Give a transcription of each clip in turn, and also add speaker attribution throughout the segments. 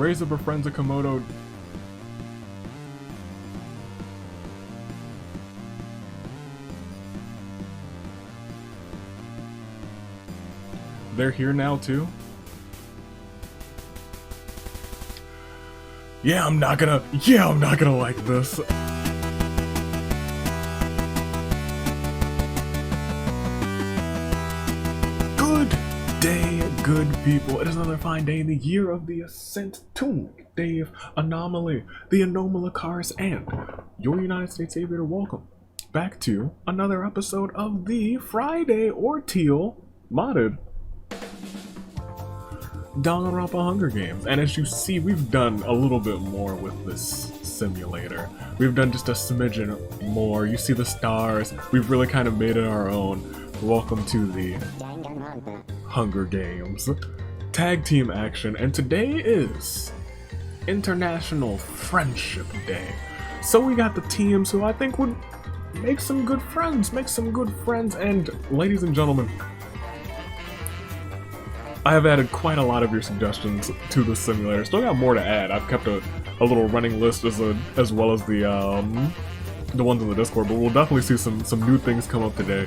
Speaker 1: Raise up a friends of Komodo. They're here now too? Yeah, I'm not gonna like this. Good day, good people. It is another fine day in the year of the Ascent Tomb, day of Anomaly, the Anomalacars, and your United States Aviator. Welcome back to another episode of the Friday Ordeal modded Danganronpa Hunger Games. And as you see, we've done a little bit more with this simulator. We've done just a smidgen more. You see the stars. We've really kind of made it our own. Welcome to the Hunger Games tag team action, and today is International Friendship Day. So we got the teams who I think would make some good friends, and ladies and gentlemen, I have added quite a lot of your suggestions to the simulator. Still got more to add. I've kept a little running list as well as the ones in the Discord, but we'll definitely see some new things come up today.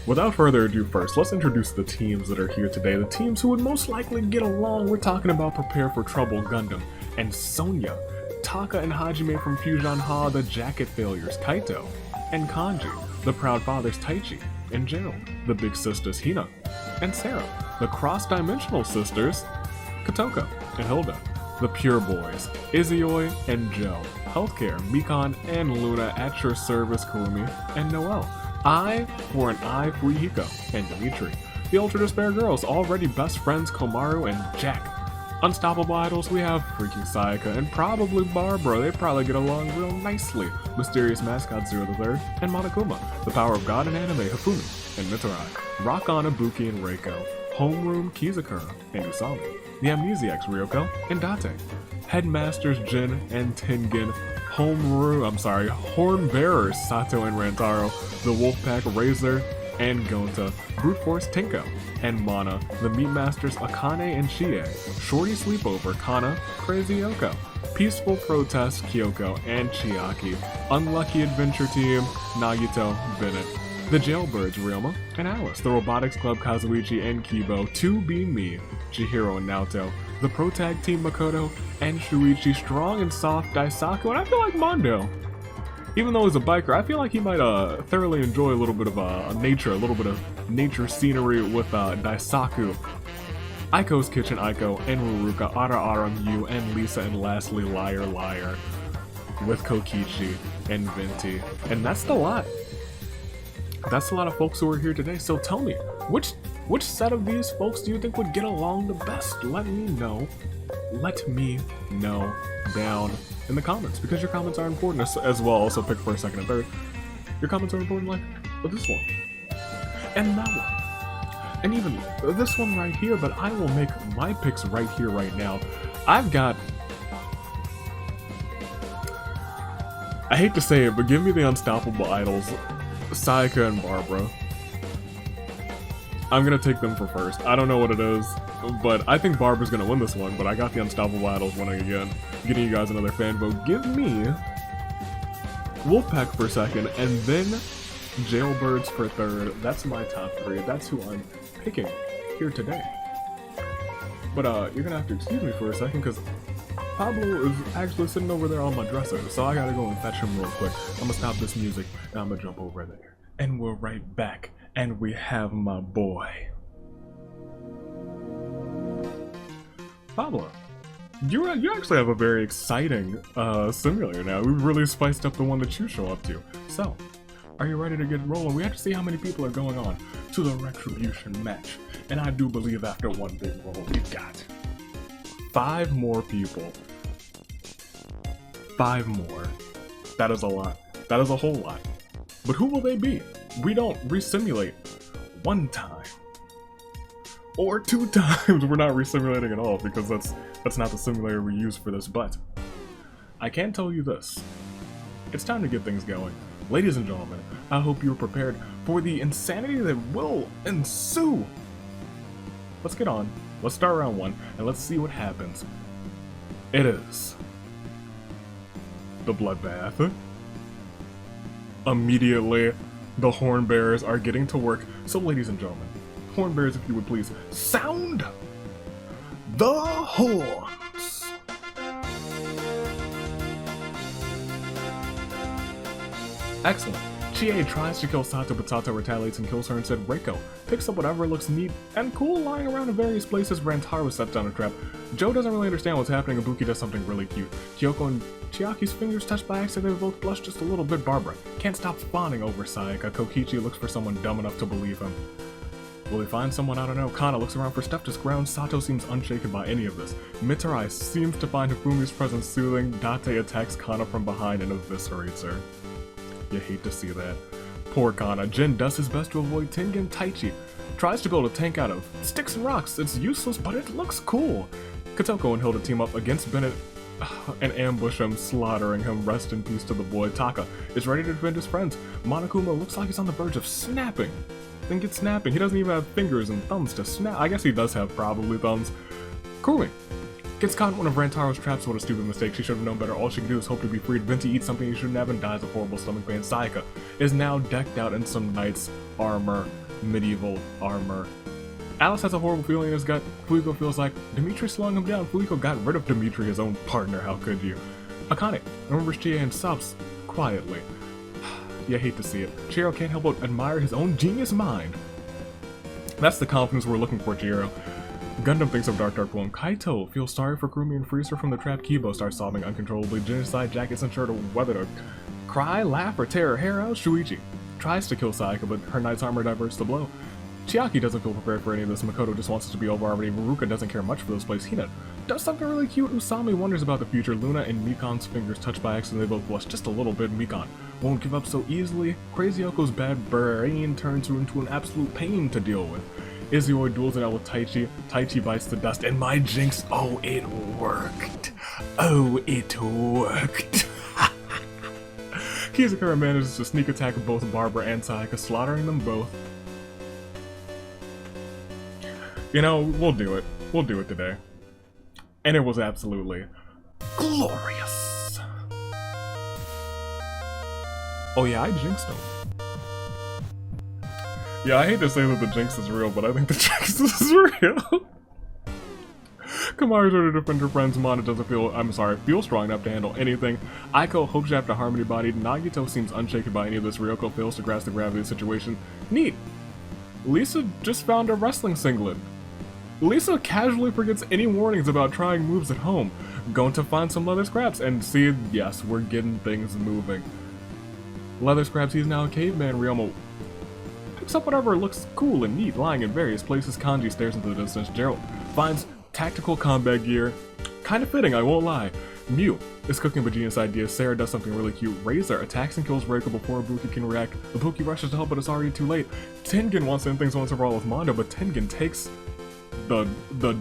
Speaker 1: Without further ado, first, let's introduce the teams that are here today. The teams who would most likely get along. We're talking about Prepare for Trouble Gundam and Sonya, Taka and Hajime from Fusion Ha, the Jacket Failures, Kaito, and Kanji, the Proud Fathers, Taichi and Gerald, the Big Sisters, Hina and Sarah, the Cross-Dimensional Sisters, Kotoko and Hilda, the Pure Boys, Izioi and Joe, Healthcare, Mikan and Luna, at your service, Kurumi and Noelle, Eye for an Eye for Hiko and Dimitri, the Ultra Despair Girls, already best friends, Komaru and Jack. Unstoppable Idols, we have freaking Sayaka and probably Barbara. They probably get along real nicely. Mysterious Mascot Zero the Third and Monokuma, the Power of God and Anime, Hifumi and Mitarai, Rock On, Ibuki and Reiko, Homeroom, Kizakura and Usami, the Amnesiacs, Ryoko and Date, Headmasters, Jin and Tengen, Horn Bearers, Sato and Rantaro, the Wolfpack, Razor and Gonta, Brute Force, Tinko and Mana, the Meat Masters, Akane and Chie, Shorty Sleepover, Kana, Crazy Yoko, Peaceful Protest, Kyoko and Chiaki, Unlucky Adventure Team, Nagito, Bennett, the Jailbirds, Ryoma and Alice, the Robotics Club, Kazuichi and Kibo, To Be Me, Chihiro and Naoto, the Pro Tag Team, Makoto and Shuichi, Strong and Soft, Daisaku, and I feel like Mondo. Even though he's a biker, I feel like he might thoroughly enjoy a little bit of nature scenery with Daisaku, Aiko's Kitchen, Aiko and Ruruka, Ara Mew and Lisa, and lastly Liar Liar with Kokichi and Venti. And that's the lot. That's a lot of folks who are here today. So tell me, which set of these folks do you think would get along the best? Let me know down in the comments, because your comments are important as well. Also pick first, second, and third. Your comments are important, like this one and that one and even this one right here, but I will make my picks right here right now. I've got, I hate to say it, but give me the Unstoppable Idols, Sayaka and Barbara. I'm gonna take them for first. I don't know what it is, but I think Barbara's gonna win this one, but I got the Unstoppable Idols winning again. Getting you guys another fan vote. Give me Wolfpack for second, and then Jailbirds for third. That's my top three. That's who I'm picking here today. But you're gonna have to excuse me for a second, because Pablo is actually sitting over there on my dresser, so I gotta go and fetch him real quick. I'm gonna stop this music, and I'm gonna jump over there. And we're right back, and we have my boy Pablo. You actually have a very exciting simulator now. We've really spiced up the one that you show up to. So, are you ready to get rolling? We have to see how many people are going on to the Retribution match. And I do believe after one big roll, we've got 5 more people. 5 more. That is a lot. That is a whole lot. But who will they be? We don't resimulate one time. Or 2 times. We're not resimulating at all, because that's not the simulator we use for this, but I can tell you this. It's time to get things going. Ladies and gentlemen, I hope you're prepared for the insanity that will ensue. Let's get on. Let's start round 1, and let's see what happens It is the bloodbath. Immediately, the horn bearers are getting to work. So, ladies and gentlemen, horn bearers, if you would please, sound the horns. Excellent. Chie tries to kill Sato, but Sato retaliates and kills her instead. Reiko picks up whatever looks neat and cool lying around in various places. Rantaro sets down a trap. Joe doesn't really understand what's happening. Ibuki does something really cute. Kyoko and Chiaki's fingers touch by accident. They both blush just a little bit. Barbara can't stop fawning over Sayaka. Kokichi looks for someone dumb enough to believe him. Will he find someone? I don't know. Kana looks around for stuff to ground. Sato seems unshaken by any of this. Mitarai seems to find Hifumi's presence soothing. Date attacks Kana from behind and eviscerates her. You hate to see that. Poor Kana. Jin does his best to avoid Tengen. Taichi tries to build a tank out of sticks and rocks. It's useless, but it looks cool. Kotoko and Hilda team up against Bennett and ambush him, slaughtering him. Rest in peace to the boy. Taka is ready to defend his friends. Monokuma looks like he's on the verge of snapping. Then gets snapping. He doesn't even have fingers and thumbs to snap. I guess he does have probably thumbs. Kumi gets caught in one of Rantaro's traps. What a stupid mistake. She should have known better. All she can do is hope to be freed. Venti eats something he shouldn't have and dies of horrible stomach pain. Sayaka is now decked out in some knight's armor, medieval armor. Alice has a horrible feeling in his gut. Fuyuko feels like Dimitri slowing him down. Fuyuko got rid of Dimitri, his own partner. How could you? Akane remembers Chie and sobs quietly. You hate to see it. Chihiro can't help but admire his own genius mind. That's the confidence we're looking for, Chihiro. Gundam thinks of Dark Poem. Kaito feels sorry for Kurumi and frees her from the trap. Kibo starts sobbing uncontrollably. Genocide Jack isn't sure whether to cry, laugh, or tear her hair out. Shuichi tries to kill Sayaka, but her knight's armor diverts the blow. Chiaki doesn't feel prepared for any of this. Makoto just wants it to be over already. Veruca doesn't care much for this place. Hina does something really cute. Usami wonders about the future. Luna and Mikon's fingers touch by accident. They both blush just a little bit. Mikon won't give up so easily. Crazy Yoko's bad brain turns her into an absolute pain to deal with. Izuyoi duels it out with Taichi. Taichi bites the dust, and my jinx, oh, it worked. Oh, it worked. Kizukura manages to sneak attack both Barbara and Sayaka, slaughtering them both. You know, we'll do it. We'll do it today. And it was absolutely glorious. Oh yeah, I jinxed him. Yeah, I hate to say that the jinx is real, but I think the jinx is real. Kamari's ready to defend her friends. Mana doesn't feel strong enough to handle anything. Aiko hopes to have the harmony bodied. Nagito seems unshaken by any of this. Ryoko fails to grasp the gravity of the situation. Neat. Lisa just found a wrestling singlet. Lisa casually forgets any warnings about trying moves at home. Going to find some leather scraps and see, yes, we're getting things moving. Leather scraps, he's now a caveman. Ryomo picks up whatever looks cool and neat lying in various places. Kanji stares into the distance. Gerald finds tactical combat gear. Kind of fitting, I won't lie. Mew is cooking with genius ideas. Sarah does something really cute. Razor attacks and kills Reiko before Ibuki can react. Ibuki rushes to help, but it's already too late. Tengen wants to end things once and for all with Mondo, but Tengen takes the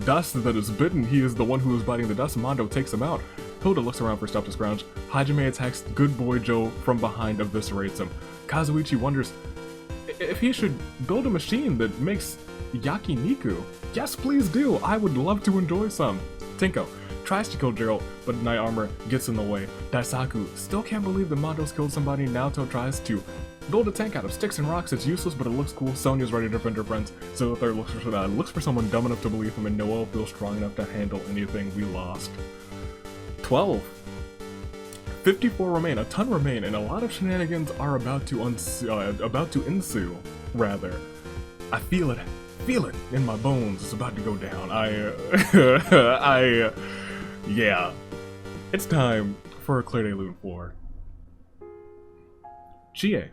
Speaker 1: dust that is bitten. He is the one who is biting the dust. Mondo takes him out. Hilda looks around for stuff to scrounge. Hajime attacks good boy Joe from behind, eviscerates him. Kazuichi wonders if he should build a machine that makes yakiniku. Yes, please do. I would love to enjoy some. Tenko tries to kill Gerald, but Knight Armor gets in the way. Daisaku still can't believe that Mondo's killed somebody. Naoto tries to build a tank out of sticks and rocks. It's useless, but it looks cool. Sonya's ready to defend her friends. So the third looks for someone dumb enough to believe him, and Noel feels strong enough to handle anything. We lost. 12. 54 remain. A ton remain, and a lot of shenanigans are about to ensue. Rather, I feel it. Feel it in my bones. It's about to go down. Yeah. It's time for a Clear Day Loot 4. Chie,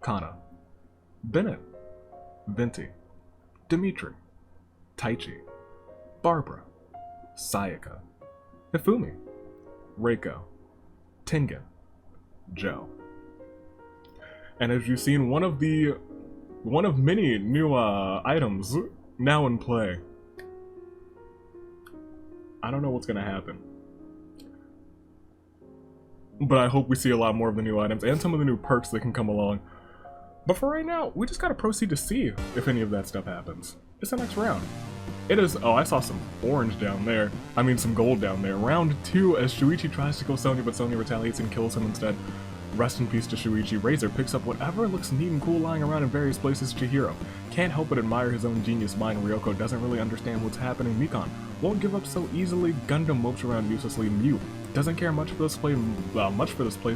Speaker 1: Kana, Bennett, Venti, Dimitri, Taichi, Barbara, Sayaka, Hifumi, Reiko, Tengen, Joe. And as you've seen, one of many new items now in play. I don't know what's gonna happen, but I hope we see a lot more of the new items and some of the new perks that can come along. But for right now, we just gotta proceed to see if any of that stuff happens. It's the next round. It is, oh, I saw some orange down there. I mean, some gold down there. Round 2 as Shuichi tries to kill Sonya, but Sonya retaliates and kills him instead. Rest in peace to Shuichi. Razor picks up whatever looks neat and cool lying around in various places. Chihiro can't help but admire his own genius mind. Ryoko doesn't really understand what's happening. Mikon won't give up so easily. Gundam mopes around uselessly. Mew doesn't care much for this place.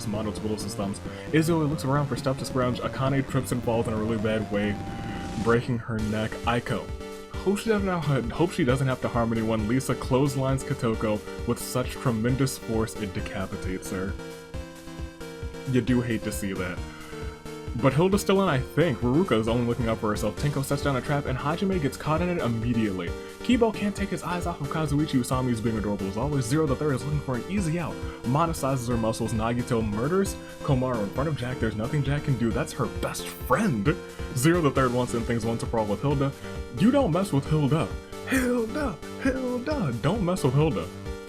Speaker 1: Mono twiddles his thumbs. Izumi looks around for stuff to scrounge. Akane trips and falls in a really bad way, breaking her neck. Aiko hope she doesn't have to harm anyone. Lisa clotheslines Kotoko with such tremendous force it decapitates her. You do hate to see that. But Hilda's still in, I think. Ruruka is only looking out for herself. Tenko sets down a trap and Hajime gets caught in it immediately. Kibo can't take his eyes off of Kazuichi. Usami is being adorable as always. Zero the Third is looking for an easy out. Mana sizes her muscles. Nagito murders Komaru in front of Jack. There's nothing Jack can do. That's her best friend. Zero the Third wants to end things once and for all with Hilda. You don't mess with Hilda. Hilda! Don't mess with Hilda.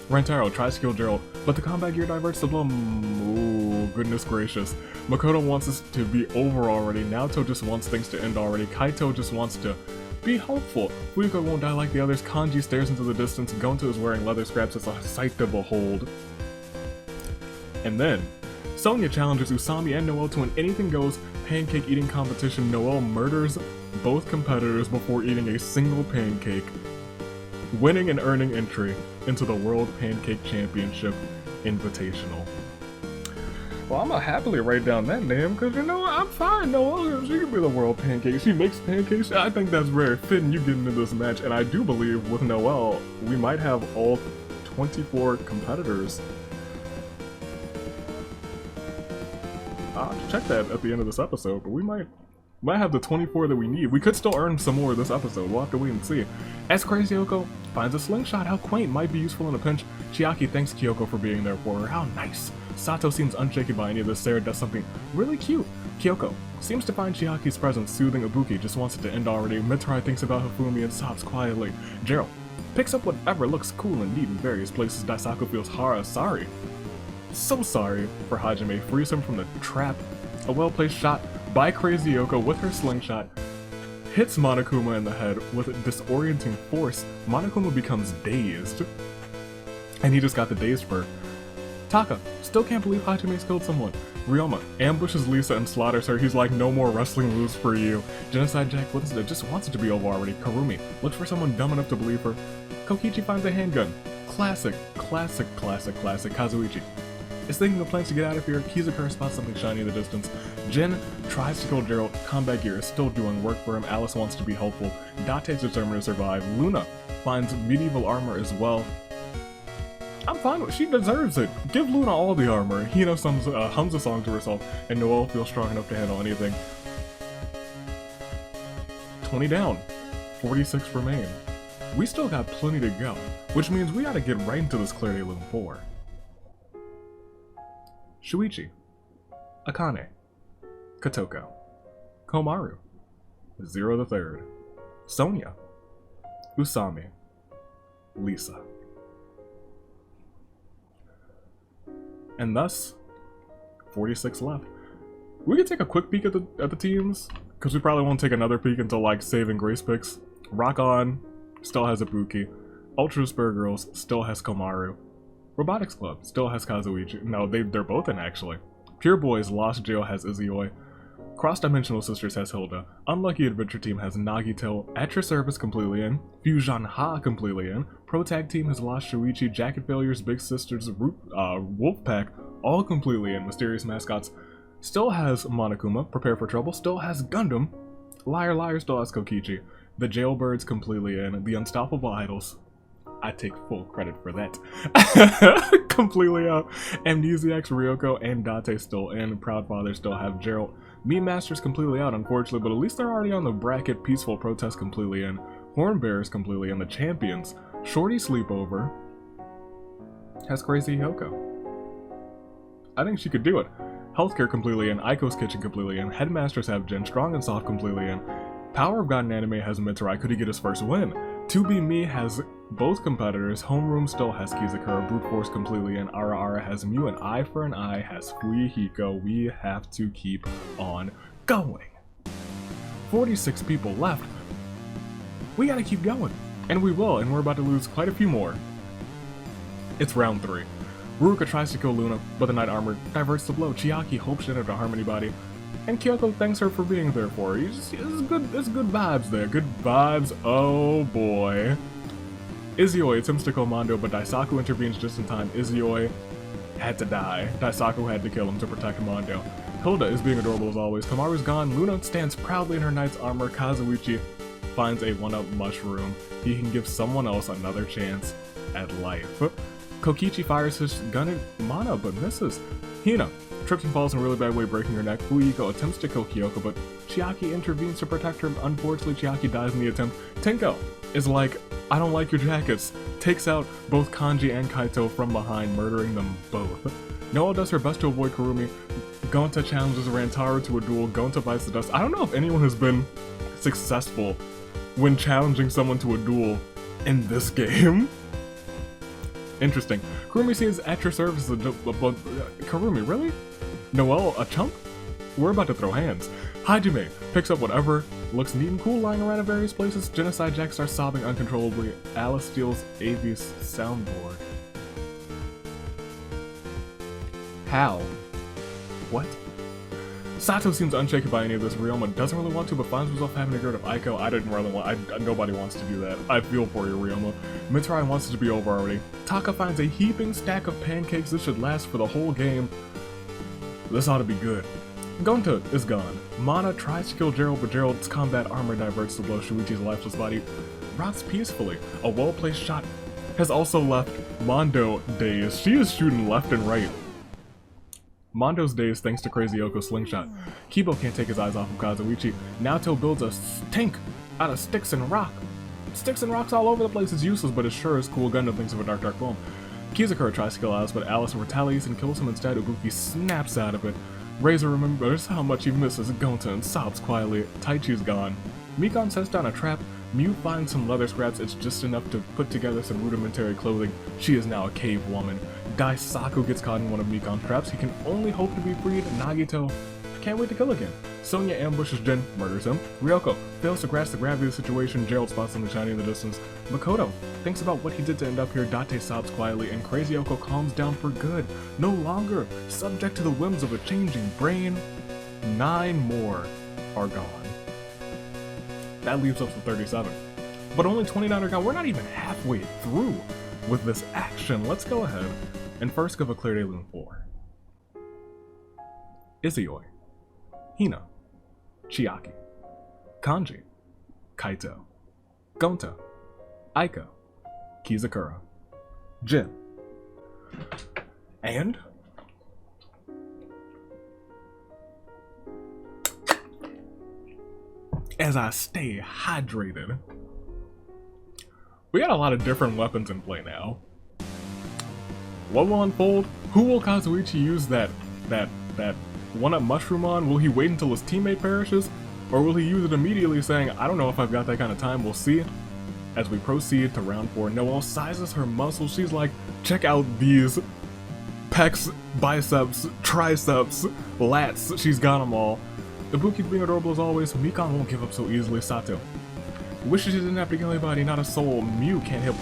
Speaker 1: Rentaro tries to kill Gerald, but the combat gear diverts the blow. Ooh, goodness gracious. Makoto wants this to be over already. Naoto just wants things to end already. Kaito just wants to be helpful. Fuyuko won't die like the others. Kanji stares into the distance. Gonto is wearing leather scraps. It's a sight to behold. And then, Sonya challenges Usami and Noel to an anything goes pancake eating competition. Noel murders both competitors before eating a single pancake, winning and earning entry into the World Pancake Championship Invitational. Well, I'm gonna happily write down that name, because you know what? I'm fine, Noel. She can be the World Pancake. She makes pancakes. I think that's very fitting you getting into this match, and I do believe with Noel, we might have all 24 competitors. I'll check that at the end of this episode, but we might have the 24 that we need. We could still earn some more this episode. We'll have to wait and see. As Crazy Yoko finds a slingshot, how quaint, might be useful in a pinch. Chiaki thanks Kyoko for being there for her. How nice. Sato seems unshaken by any of this. Sarah does something really cute. Kyoko seems to find Chiaki's presence soothing. Ibuki just wants it to end already. Mitsurai thinks about Hifumi and sobs quietly. Gerald picks up whatever looks cool and neat in various places. Daisaku feels sorry. So sorry for Hajime, frees him from the trap. A well-placed shot by Crazy Yoko with her slingshot hits Monokuma in the head with disorienting force. Monokuma becomes dazed, and he just got the dazed fur. Taka still can't believe Hajime's killed someone. Ryoma ambushes Lisa and slaughters her. He's like, no more wrestling moves for you. Genocide Jack just wants it to be over already. Karumi looks for someone dumb enough to believe her. Kokichi finds a handgun. Classic. Kazuichi is thinking of plans to get out of here. Kizukura spots something shiny in the distance. Jin tries to kill Gerald. Combat gear is still doing work for him. Alice wants to be helpful. Date's determined to survive. Luna finds medieval armor as well. I'm fine with it. She deserves it. Give Luna all the armor. Hino hums a song to herself, and Noel feels strong enough to handle anything. 20 down. 46 remain. We still got plenty to go, which means we gotta get right into this Clarity Loom 4. Shuichi, Akane, Kotoko, Komaru, Zero the Third, Sonya, Usami, Lisa. And thus, 46 left. We could take a quick peek at the teams, because we probably won't take another peek until like Save and Grace picks. Rock On still has Ibuki. Ultra Spur Girls still has Komaru. Robotics Club still has Kazuichi. No, they're both in actually. Pure Boys Lost Jail has Izioi. Cross Dimensional Sisters has Hilda. Unlucky Adventure Team has Nagito. At Your Service completely in. Fusion Ha completely in. Pro Tag Team has lost Shuichi. Jacket Failures, Big Sisters, Wolfpack all completely in. Mysterious Mascots still has Monokuma. Prepare for Trouble still has Gundam. Liar Liar still has Kokichi. The Jailbirds completely in. The Unstoppable Idols, I take full credit for that. Completely out. Amnesiacs, Ryoko, and Date still in. Proud Father still have Gerald. Meme Masters completely out, unfortunately, but at least they're already on the bracket. Peaceful Protest completely in. Horn Bearers completely in. The Champions. Shorty Sleepover has Crazy Yoko. I think she could do it. Healthcare completely in. Aiko's Kitchen completely in. Headmasters have Jen. Strong and Soft completely in. Power of God and Anime has Mitsurai. Could he get his first win? To Be Me has both competitors. Homeroom still has Kizukura. Brute Force completely in. Ara Ara has Mew, and Eye for an Eye has Fuihiko. We have to keep on going. 46 people left. We gotta keep going. And we will, and we're about to lose quite a few more. It's round 3. Ruka tries to kill Luna, but the Knight Armor diverts the blow. Chiaki hopes to enter the Harmony Body, and Kyoko thanks her for being there for her. It's good vibes there. Good vibes. Oh boy. Izioi attempts to kill Mondo, but Daisaku intervenes just in time. Izioi had to die. Daisaku had to kill him to protect Mondo. Hilda is being adorable as always. Kamaru's gone. Luna stands proudly in her knight's armor. Kazuichi finds a 1-up mushroom. He can give someone else another chance at life. Kokichi fires his gun at Mana, but misses. Hina trips and falls in a really bad way, breaking her neck. Fuyiko attempts to kill Kyoko, but Chiaki intervenes to protect her. Unfortunately, Chiaki dies in the attempt. Tenko is like, I don't like your jackets. Takes out both Kanji and Kaito from behind, murdering them both. Noa does her best to avoid Kurumi. Gonta challenges Rantaru to a duel. Gonta bites the dust. I don't know if anyone has been successful when challenging someone to a duel in this game. Interesting. Kurumi seems at your service. Kurumi, really? Noelle, a chump? We're about to throw hands. Hajime picks up whatever looks neat and cool lying around in various places. Genocide Jack starts sobbing uncontrollably. Alice steals Avi's soundboard. How? What? Sato seems unshaken by any of this. Ryoma doesn't really want to, but finds himself having to get rid of Aiko. I didn't really want. Nobody wants to do that. I feel for you, Ryoma. Mitsurai wants it to be over already. Taka finds a heaping stack of pancakes. This should last for the whole game. This ought to be good. Gonta is gone. Mana tries to kill Gerald, but Gerald's combat armor diverts the blow. Shuichi's lifeless body rots peacefully. A well-placed shot has also left Mondo dazed. She is shooting left and right. Mondo's dazed thanks to Crazy Yoko's slingshot. Kibo can't take his eyes off of Kazuichi. Naoto builds a tank out of sticks and rock. Sticks and rocks all over the place is useless, but it sure is cool. Gundam thinks of a dark bomb. Kizakura tries to kill Alice, but Alice retaliates and kills him instead. Uguki snaps out of it. Razor remembers how much he misses Gonta and sobs quietly. Taichi's gone. Mikon sets down a trap. Mew finds some leather scraps. It's just enough to put together some rudimentary clothing. She is now a cave woman. Daisaku gets caught in one of Mikon's traps. He can only hope to be freed. Nagito can't wait to kill again. Sonya ambushes Jin, murders him. Ryoko fails to grasp the gravity of the situation. Gerald spots something shiny in the distance. Makoto thinks about what he did to end up here. Date sobs quietly, and Crazy Yoko calms down for good. No longer subject to the whims of a changing brain. 9 more are gone. That leaves us with 37. But only 29 are gone. We're not even halfway through with this action. Let's go ahead and first give a Clear Day Loom 4. Izioi, Hina, Chiaki, Kanji, Kaito, Gonta, Aiko, Kizakura, Jin, and as I stay hydrated, we got a lot of different weapons in play now. What will unfold? Who will Kazuichi use that 1-up mushroom on? Will he wait until his teammate perishes? Or will he use it immediately saying, I don't know if I've got that kind of time, we'll see. As we proceed to round 4, Noelle sizes her muscles. She's like, check out these pecs, biceps, triceps, lats. She's got them all. Ibuki's being adorable as always. Mikon won't give up so easily. Sato wishes she didn't have to kill anybody, not a soul. Mew can't help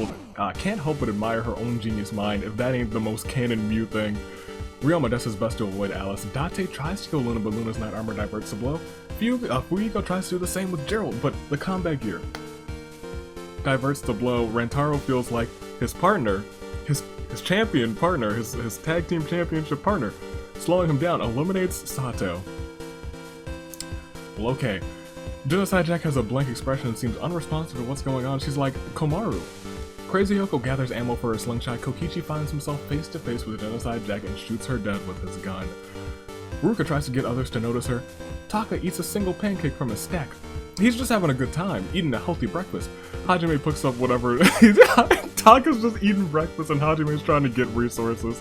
Speaker 1: but admire her own genius mind, if that ain't the most canon Mew thing. Ryoma does his best to avoid Alice. Date tries to kill Luna, but Luna's Knight Armor diverts the blow. Fuyiko tries to do the same with Gerald, but the combat gear diverts the blow. Rantaro feels like his partner, his champion partner, his tag team championship partner, slowing him down, eliminates Sato. Well, okay. Genocide Jack has a blank expression and seems unresponsive to what's going on. She's like, Komaru. Crazy Yoko gathers ammo for her slingshot. Kokichi finds himself face to face with Genocide Jack and shoots her dead with his gun. Ruka tries to get others to notice her. Taka eats a single pancake from his stack. He's just having a good time, eating a healthy breakfast. Hajime picks up whatever. Taka's just eating breakfast and Hajime's trying to get resources.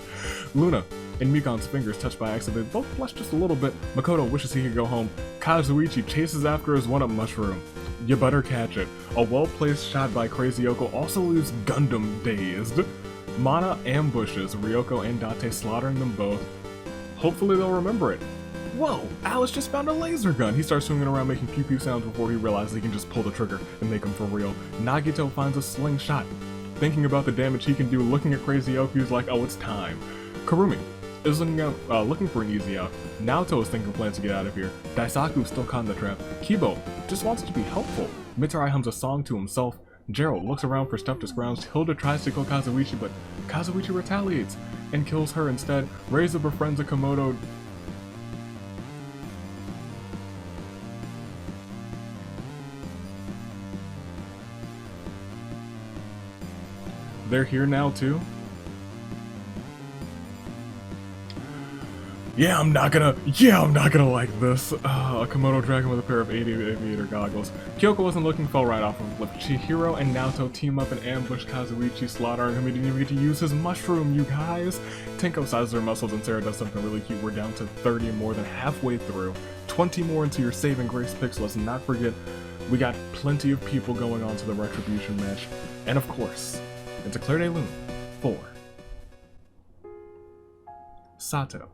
Speaker 1: Luna and Mikon's fingers touch by accident. Both flush just a little bit. Makoto wishes he could go home. Kazuichi chases after his 1-up mushroom. You better catch it. A well-placed shot by Crazy Yoko also leaves Gundam dazed. Mana ambushes Ryoko and Date, slaughtering them both. Hopefully they'll remember it. Whoa, Alice just found a laser gun. He starts swinging around making pew pew sounds before he realizes he can just pull the trigger and make him for real. Nagito finds a slingshot. Thinking about the damage he can do, looking at Crazy Yoko, he's like, oh, it's time. Karumi is looking for an easy out. Naoto is thinking of plans to get out of here. Daisaku is still caught in the trap. Kibo just wants to be helpful. Mitsurai hums a song to himself. Gerald looks around for stuff to scrounge. Hilda tries to kill Kazuichi, but Kazuichi retaliates and kills her instead. Reiza befriends a Komodo. They're here now too? Yeah, I'm not gonna like this. A Komodo dragon with a pair of aviator goggles. Kyoko wasn't looking, fell right off of the cliff. Chihiro and Naoto team up and ambush Kazuichi, slaughtering him. He didn't even get to use his mushroom, you guys. Tenko sizes her muscles and Sarah does something really cute. We're down to 30, more than halfway through. 20 more into your saving grace picks. Let's not forget, we got plenty of people going on to the Retribution match. And of course, it's a Clear Day Lune for Sato,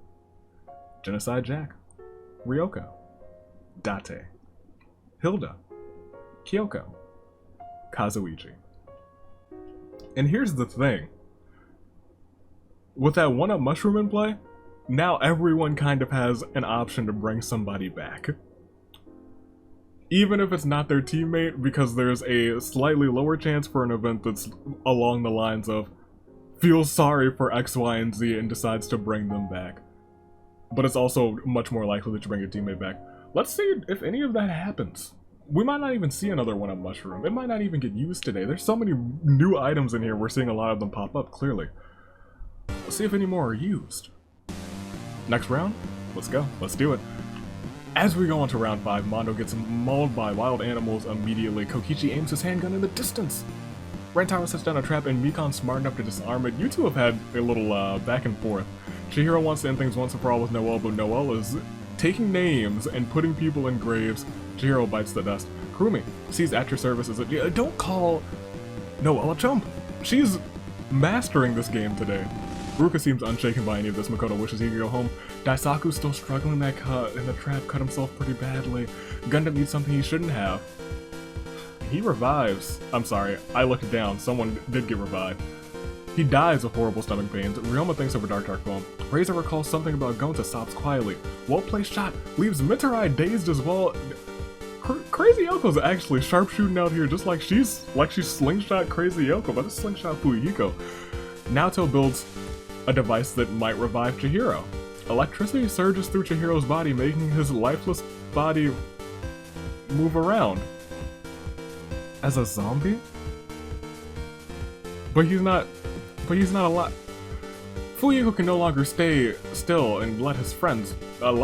Speaker 1: Genocide Jack, Ryoko, Date, Hilda, Kyoko, Kazuichi. And here's the thing. With that 1-up mushroom in play, now everyone kind of has an option to bring somebody back. Even if it's not their teammate, because there's a slightly lower chance for an event that's along the lines of feels sorry for X, Y, and Z and decides to bring them back. But it's also much more likely that you bring your teammate back. Let's see if any of that happens. We might not even see another 1-up mushroom. It might not even get used today. There's so many new items in here, we're seeing a lot of them pop up, clearly. Let's see if any more are used. Next round? Let's go. Let's do it. As we go on to round 5, Mondo gets mauled by wild animals immediately. Kokichi aims his handgun in the distance. Rentaro sets down a trap and Mikon's smart enough to disarm it. You two have had a little back and forth. Chihiro wants to end things once and for all with Noelle, but Noelle is taking names and putting people in graves. Chihiro bites the dust. Kurumi sees at your service as a... Don't call Noelle a chump. She's mastering this game today. Ruka seems unshaken by any of this. Makoto wishes he could go home. Daisaku's still struggling in the trap, cut himself pretty badly. Gundam needs something he shouldn't have. He revives. I'm sorry, I looked down. Someone did get revived. He dies of horrible stomach pains. Ryoma thinks over Dark Poem. Reiza recalls something about Gonta, sobs quietly. Well-placed shot leaves Mitsurai dazed as well. Crazy Yoko's actually sharpshooting out here, just like she's slingshot Crazy Yoko, but it's slingshot Fuyuhiko. Naoto builds a device that might revive Chihiro. Electricity surges through Chihiro's body, making his lifeless body move around. As a zombie? But he's not alive. Fuyuhiko can no longer stay still and let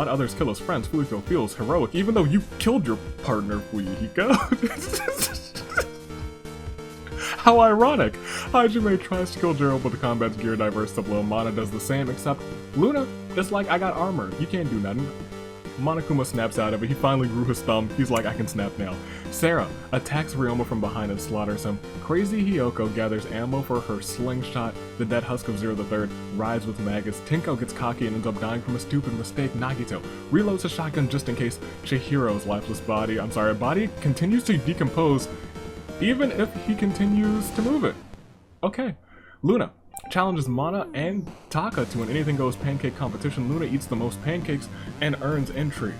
Speaker 1: others kill his friends. Fuyuhiko feels heroic, even though you killed your partner, Fuyuhiko. How ironic! Hajime tries to kill Gerald, but the combat's gear diverts to blow. Mana does the same, except Luna is like, I got armor, you can't do nothing. Monokuma snaps out of it. He finally grew his thumb. He's like, I can snap now. Sarah attacks Ryoma from behind and slaughters him. Crazy Hiyoko gathers ammo for her slingshot. The dead husk of Zero the Third rides with maggots. Tenko gets cocky and ends up dying from a stupid mistake. Nagito reloads his shotgun just in case. Chihiro's lifeless body continues to decompose even if he continues to move it. Okay. Luna challenges Mana and Taka to an anything goes pancake competition. Luna eats the most pancakes and earns entry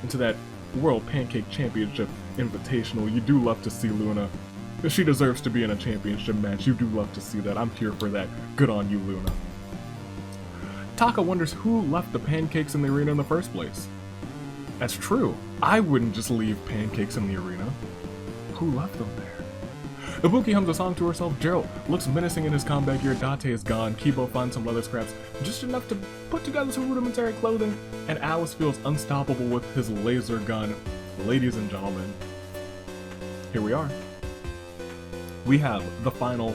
Speaker 1: into that World Pancake Championship Invitational. You do love to see Luna. She deserves to be in a championship match. You do love to see that. I'm here for that. Good on you, Luna. Taka wonders who left the pancakes in the arena in the first place. That's true. I wouldn't just leave pancakes in the arena. Who left them there? Ibuki hums a song to herself. Gerald looks menacing in his combat gear. Date is gone. Kibo finds some leather scraps, just enough to put together some rudimentary clothing. And Alice feels unstoppable with his laser gun. Ladies and gentlemen, here we are. We have the final,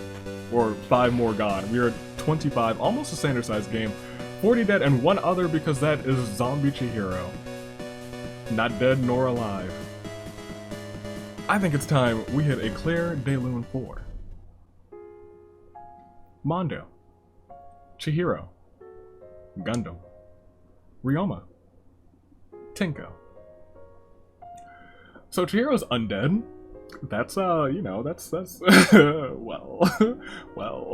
Speaker 1: or 5 more gone. We are at 25, almost a standard sized game. 40 dead and 1 other because that is Zombie Chihiro. Not dead nor alive. I think it's time we hit a Claire de Lune 4. Mondo, Chihiro, Gundam, Ryoma, Tinko. So Chihiro's undead. That's you know, that's well, well.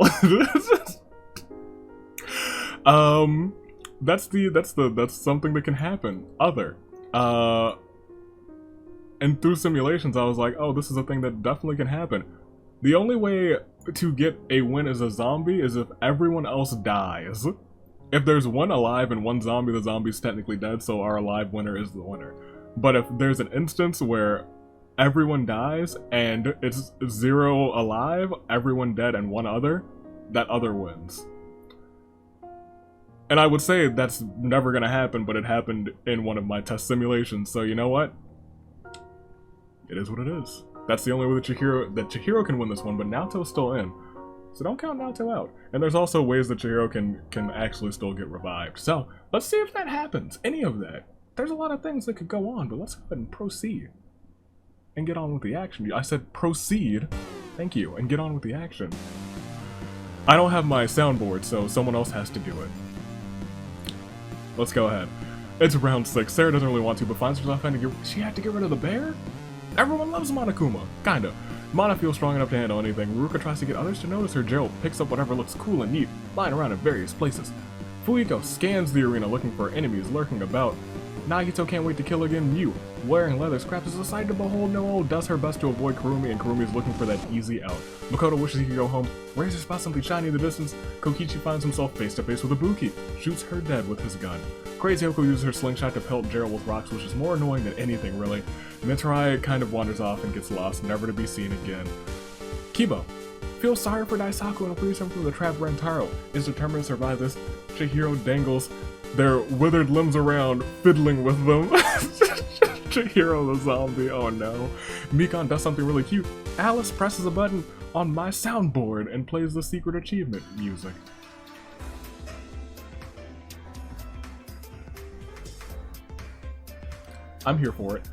Speaker 1: That's something that can happen. And through simulations, I was like, oh, this is a thing that definitely can happen. The only way to get a win as a zombie is if everyone else dies. If there's one alive and one zombie, the zombie's technically dead, so our alive winner is the winner. But if there's an instance where everyone dies and it's 0 alive, everyone dead, and 1 other, that other wins. And I would say that's never gonna happen, but it happened in one of my test simulations, so you know what? It is what it is. That's the only way that Chihiro can win this one, but Naoto's still in. So don't count Naoto out. And there's also ways that Chihiro can actually still get revived. So let's see if that happens. Any of that. There's a lot of things that could go on, but let's go ahead and proceed. And get on with the action. I said proceed. Thank you. And get on with the action. I don't have my soundboard, so someone else has to do it. Let's go ahead. It's round 6. Sarah doesn't really want to, but finds herself having to she had to get rid of the bear? Everyone loves Monokuma. Kinda. Mana feels strong enough to handle anything. Ruka tries to get others to notice her. Gerald picks up whatever looks cool and neat, lying around in various places. Fuyiko scans the arena looking for enemies lurking about. Nagito can't wait to kill again. Yu, wearing leather scraps, is a sight to behold. Noel does her best to avoid Kurumi, and Kurumi is looking for that easy out. Makoto wishes he could go home. Razor spots something shiny in the distance. Kokichi finds himself face to face with Ibuki. Shoots her dead with his gun. Crazy Oko uses her slingshot to pelt Gerald with rocks, which is more annoying than anything, really. Mitsurai kind of wanders off and gets lost, never to be seen again. Kibo feels sorry for Daisaku and frees him from the trap. Rentaro is determined to survive this. Chihiro dangles their withered limbs around, fiddling with them. Chihiro the zombie, oh no. Mikan does something really cute. Alice presses a button on my soundboard and plays the secret achievement music. I'm here for it.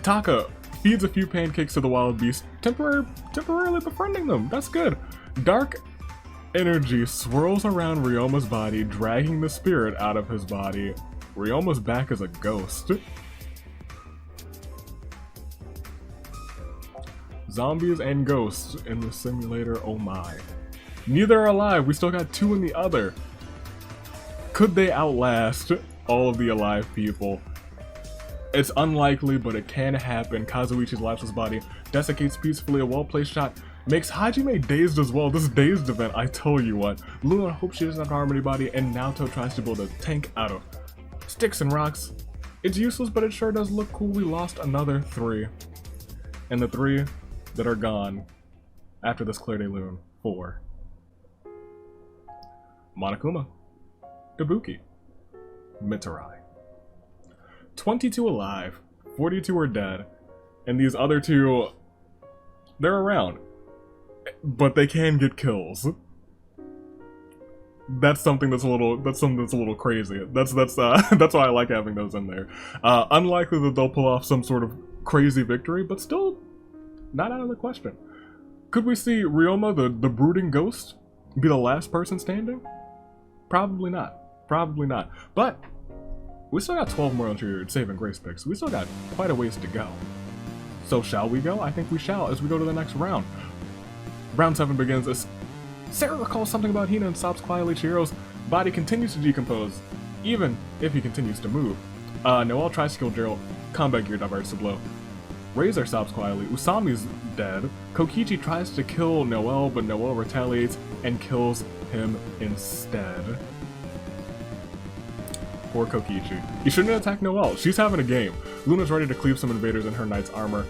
Speaker 1: Taka feeds a few pancakes to the wild beast, temporarily befriending them. That's good. Dark energy swirls around Ryoma's body, dragging the spirit out of his body. Ryoma's back as a ghost. Zombies and ghosts in the simulator, oh my. Neither are alive, we still got 2 in the other. Could they outlast all of the alive people? It's unlikely, but it can happen. Kazuichi's lifeless body desiccates peacefully. A well-placed shot makes Hajime dazed as well. This dazed event, I tell you what. Luna hopes she doesn't have to harm anybody, and Naoto tries to build a tank out of sticks and rocks. It's useless, but it sure does look cool. We lost another 3. And the 3 that are gone after this Claire de Lune, 4. Monokuma, Ibuki, Mitsurai. 22 alive, 42 are dead, and these other 2, they're around, but they can get kills. That's something that's a little crazy. That's why I like having those in there. Unlikely that they'll pull off some sort of crazy victory, but still not out of the question. Could we see Ryoma, the brooding ghost, be the last person standing? Probably not. Probably not. But we still got 12 more saving grace picks. We still got quite a ways to go. So shall we go? I think we shall as we go to the next round. Round 7 begins as Sarah recalls something about Hina and stops quietly. Chihiro's body continues to decompose, even if he continues to move. Noel tries to kill Gerald. Combat gear diverts the blow. Razor stops quietly. Usami's dead. Kokichi tries to kill Noel, but Noel retaliates and kills him instead. Poor Kokichi. He shouldn't attack Noel. She's having a game. Luna's ready to cleave some invaders in her knight's armor.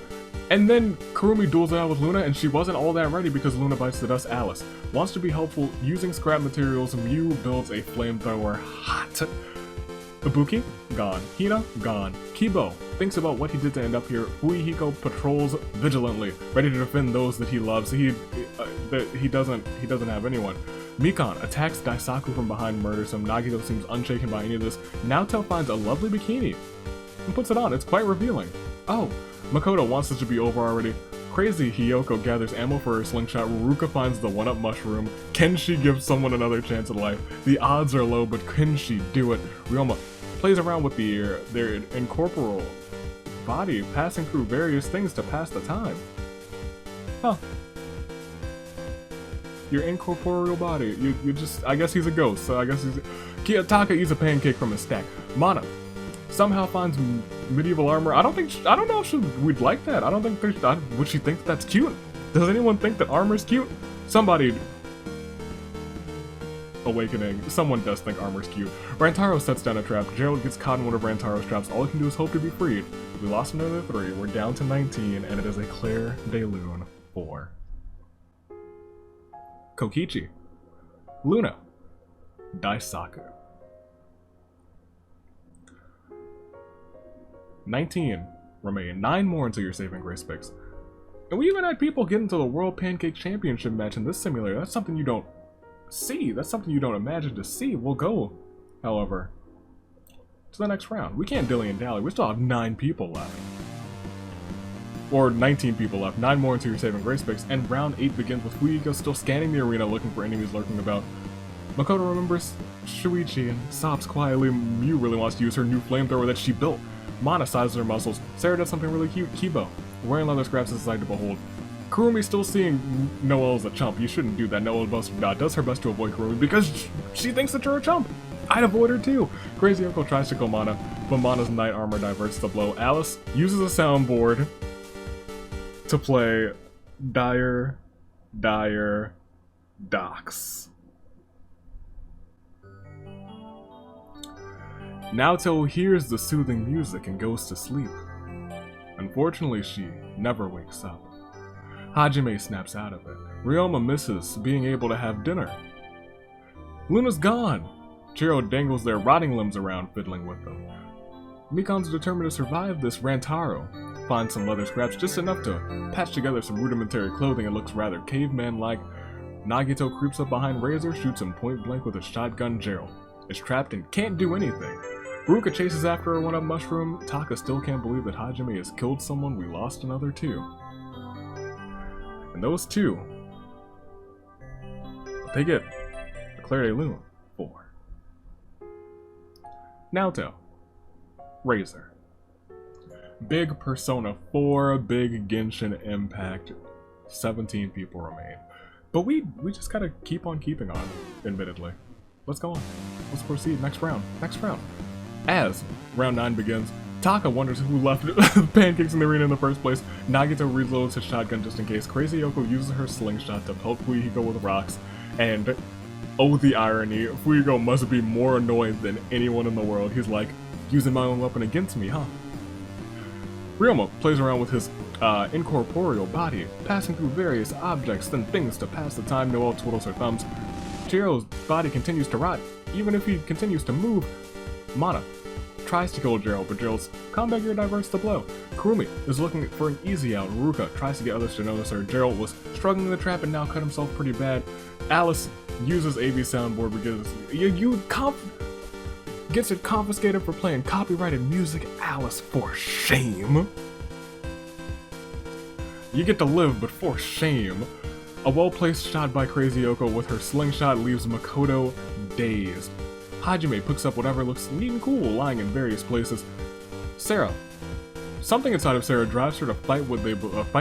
Speaker 1: And then Kurumi duels it out with Luna, and she wasn't all that ready because Luna bites the dust. Alice wants to be helpful using scrap materials. Mew builds a flamethrower. Hot. Ibuki? Gone. Hina? Gone. Kibo thinks about what he did to end up here. Fuyiko patrols vigilantly, ready to defend those that he loves. He doesn't have anyone. Mikan attacks Daisaku from behind, murders him. Nagito seems unshaken by any of this. Naoto finds a lovely bikini and puts it on. It's quite revealing. Oh, Makoto wants this to be over already. Crazy Hiyoko gathers ammo for her slingshot. Ruka finds the one-up mushroom. Can she give someone another chance at life? The odds are low, but can she do it? Ryoma plays around with their incorporeal body, passing through various things to pass the time. Huh. Your incorporeal body. You just, I guess he's a ghost, so I guess he's... Taka eats a pancake from his stack. Mana somehow finds medieval armor. I don't know if we'd like that. I don't think would she think that's cute? Does anyone think that armor's cute? Somebody... Awakening. Someone does think armor's cute. Rantaro sets down a trap. Gerald gets caught in one of Rantaro's traps. All he can do is hope to be freed. We lost another 3. We're down to 19, and it is a Claire de Lune 4. Kokichi. Luna. Daisaku. 19 remain. 9 more until your saving grace picks. And we even had people get into the World Pancake Championship match in this simulator. That's something you don't see. That's something you don't imagine to see. We'll go, however, to the next round. We can't dilly and dally. We still have 9 people left. Or 19 people left. 9 more until your saving grace picks. And round 8 begins with Fuyiko still scanning the arena looking for enemies lurking about. Makoto remembers Shuichi and sobs quietly. Miu really wants to use her new flamethrower that she built. Mana sizes her muscles. Sarah does something really cute. Kibo, wearing leather scraps, is a sight to behold. Kurumi still seeing Noelle as a chump. You shouldn't do that. Noelle does her best to avoid Kurumi because she thinks that you're a chump. I'd avoid her too. Crazy Uncle tries to kill Mana, but Mana's knight armor diverts the blow. Alice uses a soundboard to play Dire Docks. Naoto hears the soothing music and goes to sleep. Unfortunately, she never wakes up. Hajime snaps out of it. Ryoma misses being able to have dinner. Luna's gone! Chiro dangles their rotting limbs around, fiddling with them. Mikan's determined to survive this. Rantaro finds some leather scraps, just enough to patch together some rudimentary clothing and looks rather caveman-like. Nagito creeps up behind Razor, shoots him point blank with a shotgun. Gerald is trapped and can't do anything. Ruka chases after her one-up mushroom. Taka still can't believe that Hajime has killed someone. We lost another 2. And those 2, they get a Claire de Lune 4. Naoto. Razor. Big Persona 4, big Genshin Impact. 17 people remain. But we just gotta keep on keeping on, admittedly. Let's go on. Let's proceed. Next round. Next round. As round 9 begins, Taka wonders who left pancakes in the arena in the first place. Nagito reloads his shotgun just in case. Crazy Yoko uses her slingshot to pelt Fuyiko with rocks. And, oh the irony, Fuyiko must be more annoyed than anyone in the world. He's like, using my own weapon against me, huh? Ryoma plays around with his incorporeal body, passing through various objects and things to pass the time. Noelle twiddles her thumbs. Chihiro's body continues to rot. Even if he continues to move, Mana tries to kill Gerald, but Gerald's combat gear diverts the blow. Kurumi is looking for an easy out. Ruka tries to get others to notice her. Gerald was struggling in the trap and now cut himself pretty bad. Alice uses AV soundboard because gets it confiscated for playing copyrighted music. Alice, for shame. You get to live, but for shame. A well-placed shot by Crazy Yoko with her slingshot leaves Makoto dazed. Hajime picks up whatever looks neat and cool lying in various places. Sarah. Something inside of Sarah drives her to fight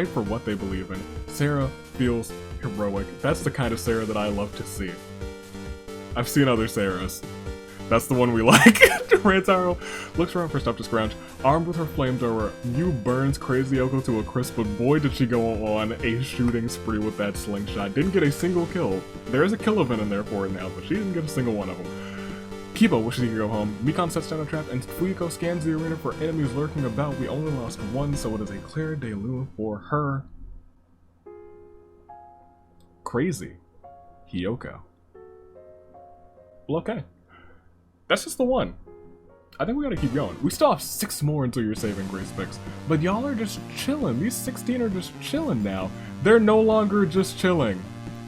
Speaker 1: for what they believe in. Sarah feels heroic. That's the kind of Sarah that I love to see. I've seen other Sarahs. That's the one we like. Rantaro looks around for stuff to scrounge. Armed with her flamethrower, Mew burns Crazy Yoko to a crisp, but boy did she go on a shooting spree with that slingshot. Didn't get a single kill. There is a kill event in there for it now, but she didn't get a single one of them. Kibo wishes he could go home. Mikan sets down a trap, and Fuyiko scans the arena for enemies lurking about. We only lost 1, so it is a Claire de Lune for her. Crazy Hiyoko. Well, okay. That's just the one. I think we gotta keep going. We still have 6 more until your saving grace picks. But y'all are just chilling. These 16 are just chilling now. They're no longer just chilling.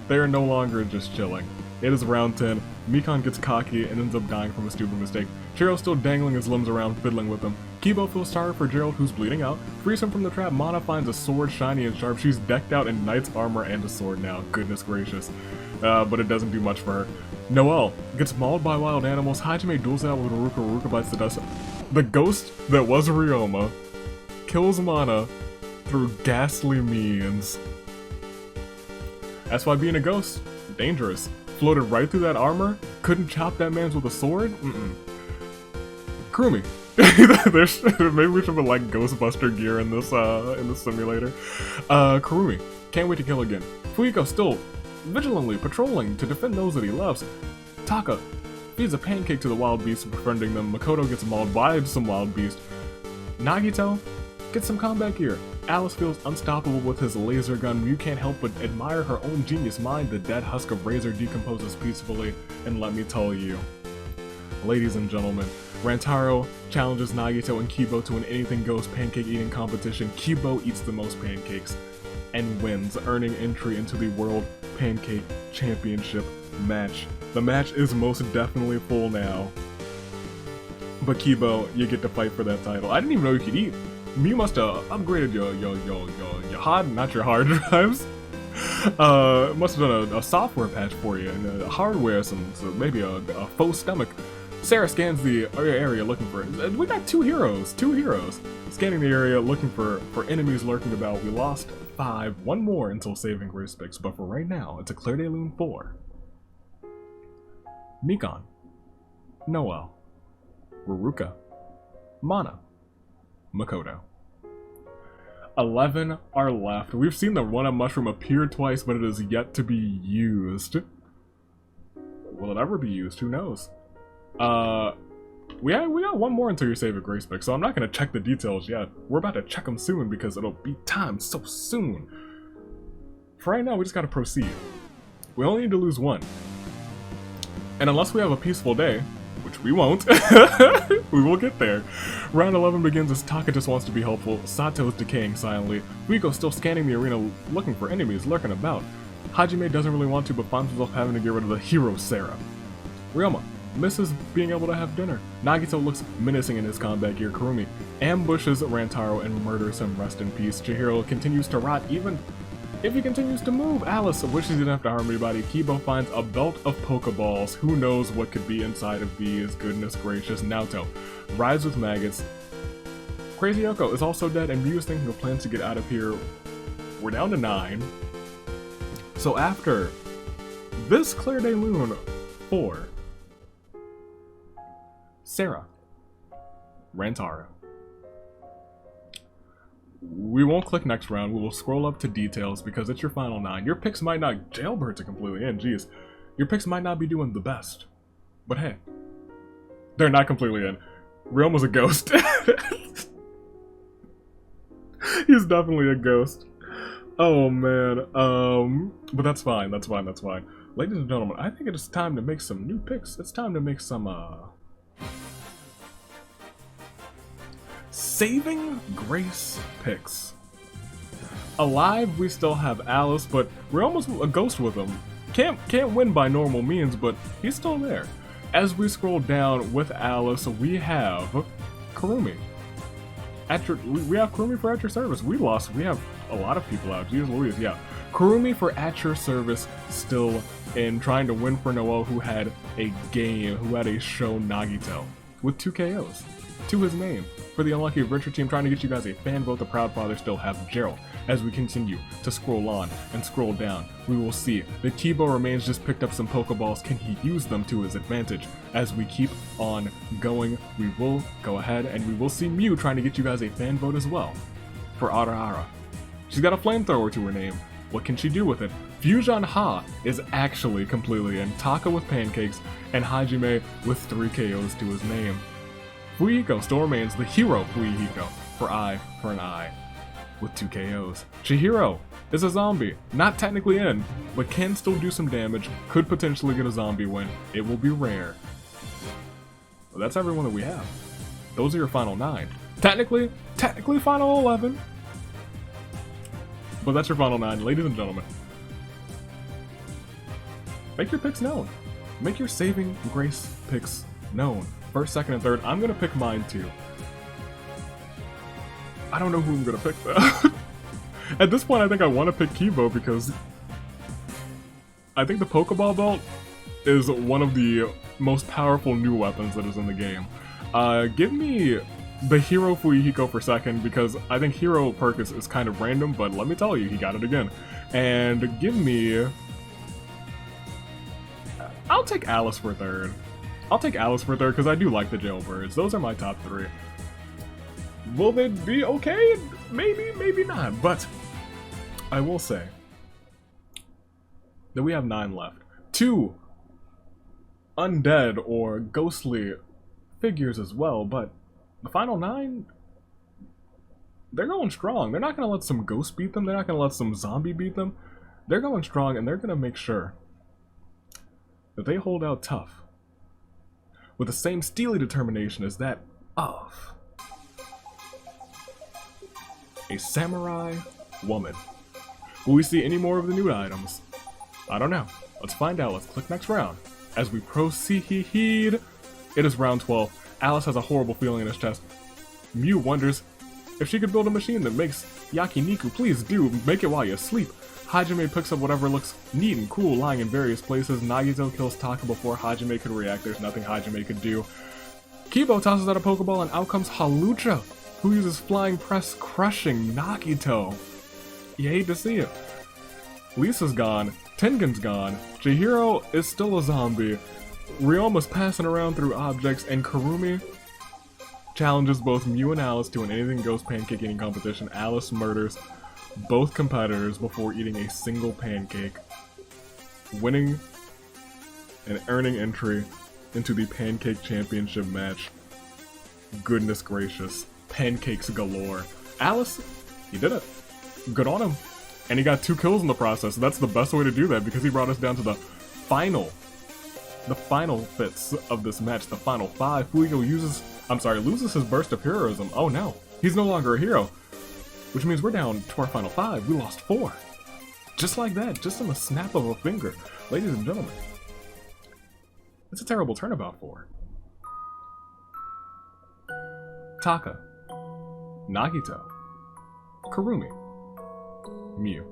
Speaker 1: They are no longer just chilling. It is round 10. Mikan gets cocky and ends up dying from a stupid mistake. Chihiro's still dangling his limbs around, fiddling with them. Kibo feels sorry for Gerald, who's bleeding out. Frees him from the trap. Mana finds a sword shiny and sharp. She's decked out in knight's armor and a sword now. Goodness gracious. But it doesn't do much for her. Noelle gets mauled by wild animals. Hajime duels out with Ruruka. Ruruka bites the dust. The ghost that was Ryoma kills Mana through ghastly means. That's why being a ghost, dangerous. Floated right through that armor. Couldn't chop that man's with a sword. Kurumi. Maybe we should put like Ghostbuster gear in this simulator. Kurumi can't wait to kill again. Fuyiko still vigilantly patrolling to defend those that he loves. Taka feeds a pancake to the wild beasts, befriending them. Makoto gets mauled by some wild beast. Nagito gets some combat gear. Alice feels unstoppable with his laser gun. Mew can't help but admire her own genius mind. The dead husk of Razor decomposes peacefully, and let me tell you, ladies and gentlemen, Rantaro challenges Nagito and Kibo to an anything goes pancake eating competition. Kibo eats the most pancakes and wins, earning entry into the World Pancake Championship match. The match is most definitely full now, but Kibo, you get to fight for that title. I didn't even know you could eat. You must have upgraded your hard, not your hard drives. Must have done a software patch for you and hardware, so maybe a faux stomach. Sarah scans the area looking for. We got two heroes. Scanning the area looking for enemies lurking about. We lost 5. One more until saving Grace picks, but for right now, it's a Clear Day Loon 4. Nikon, Noelle, Ruruka, Mana, Makoto. 11 are left. We've seen the one-up mushroom appear twice, but it is yet to be used. Will it ever be used? Who knows? We got one more until your save a Grace pick, so I'm not gonna check the details yet. We're about to check them soon because it'll be time so soon. For right now, we just gotta proceed. We only need to lose 1. And unless we have a peaceful day, which we won't, we will get there. Round 11 begins as Taka just wants to be helpful. Sato's decaying silently. Fuiko's still scanning the arena looking for enemies lurking about. Hajime doesn't really want to, but finds himself having to get rid of the hero Sarah. Ryoma misses being able to have dinner. Nagito looks menacing in his combat gear. Kurumi ambushes Rantaro and murders him. Rest in peace. Chihiro continues to rot even if he continues to move. Alice wishes he didn't have to harm anybody. Kibo finds a belt of Pokeballs. Who knows what could be inside of these? Goodness gracious. Naoto rides with maggots. Crazy Yoko is also dead, and Mew is thinking of plans to get out of here. We're down to 9. So after this Clear Day Loon 4, Sarah, Rantaro. We won't click next round, we will scroll up to details because it's your final 9. Your picks might not jailbirds are completely in, jeez. Your picks might not be doing the best. But hey, they're not completely in. Realm was a ghost. He's definitely a ghost. Oh man, but that's fine, that's fine. Ladies and gentlemen, I think it is time to make some new picks. It's time to make some, saving Grace picks. Alive, we still have Alice, but we're almost a ghost with him. Can't win by normal means, but he's still there. As we scroll down with Alice, we have Kurumi. We have Kurumi for at your service. We have a lot of people out. Jeez Louise, yeah. Kurumi for at your service, still in, trying to win for Noelle, who had a game, who had a show Nagito, with 2 KOs to his name. For the unlucky Adventure Team, trying to get you guys a fan vote, the Proud Father still have Gerald. As we continue to scroll on and scroll down, we will see that Kibo remains just picked up some Pokeballs. Can he use them to his advantage? As we keep on going, we will go ahead and we will see Mew trying to get you guys a fan vote as well. For Arahara, she's got a flamethrower to her name. What can she do with it? Fusion Ha is actually completely in. Taka with pancakes, and Hajime with 3 KOs to his name. Fuyiko still remains the hero Fuyiko for eye for an eye with 2 KOs. Chihiro is a zombie, not technically in, but can still do some damage, could potentially get a zombie win. It will be rare. But that's everyone that we have. Those are your final 9. Technically final 11. But that's your final 9, ladies and gentlemen. Make your picks known. Make your saving Grace picks known. First, second, and third. I'm gonna pick mine too. I don't know who I'm gonna pick though. At this point, I think I want to pick Kibo because I think the Pokeball belt is one of the most powerful new weapons that is in the game. Give me the Hero Fuyuhiko for second, because I think Hero perk is kind of random, but let me tell you, he got it again. And give me... I'll take Alice for third. I'll take Alice for third, because I do like the Jailbirds. Those are my top 3. Will they be okay? Maybe, maybe not, but I will say that we have 9 left. 2 undead or ghostly figures as well, but the final 9, they're going strong. They're not going to let some ghost beat them. They're not going to let some zombie beat them. They're going strong, and they're going to make sure that they hold out tough with the same steely determination as that of a samurai woman. Will we see any more of the new items? I don't know. Let's find out. Let's click next round. As we proceed, it is round 12. Alice has a horrible feeling in his chest. Mew wonders if she could build a machine that makes yakiniku. Please do, make it while you sleep. Hajime picks up whatever looks neat and cool lying in various places. Nagito kills Taka before Hajime could react. There's nothing Hajime could do. Kibo tosses out a Pokeball and out comes Halucha, who uses Flying Press, crushing Nagito. You hate to see it. Lisa's gone. Tengen's gone. Chihiro is still a zombie. Ryoma's passing around through objects, and Kurumi challenges both Mew and Alice to an anything goes pancake eating competition. Alice murders both competitors before eating a single pancake, winning and earning entry into the Pancake Championship match. Goodness gracious. Pancakes galore. Alice, he did it. Good on him. And he got 2 kills in the process. That's the best way to do that, because he brought us down to the final bits of this match, the final 5. Fuigo loses his burst of heroism. Oh no, he's no longer a hero. Which means we're down to our final 5. We lost 4. Just like that, just in the snap of a finger. Ladies and gentlemen, it's a terrible turnabout for Taka, Nagito, Kurumi, Mew.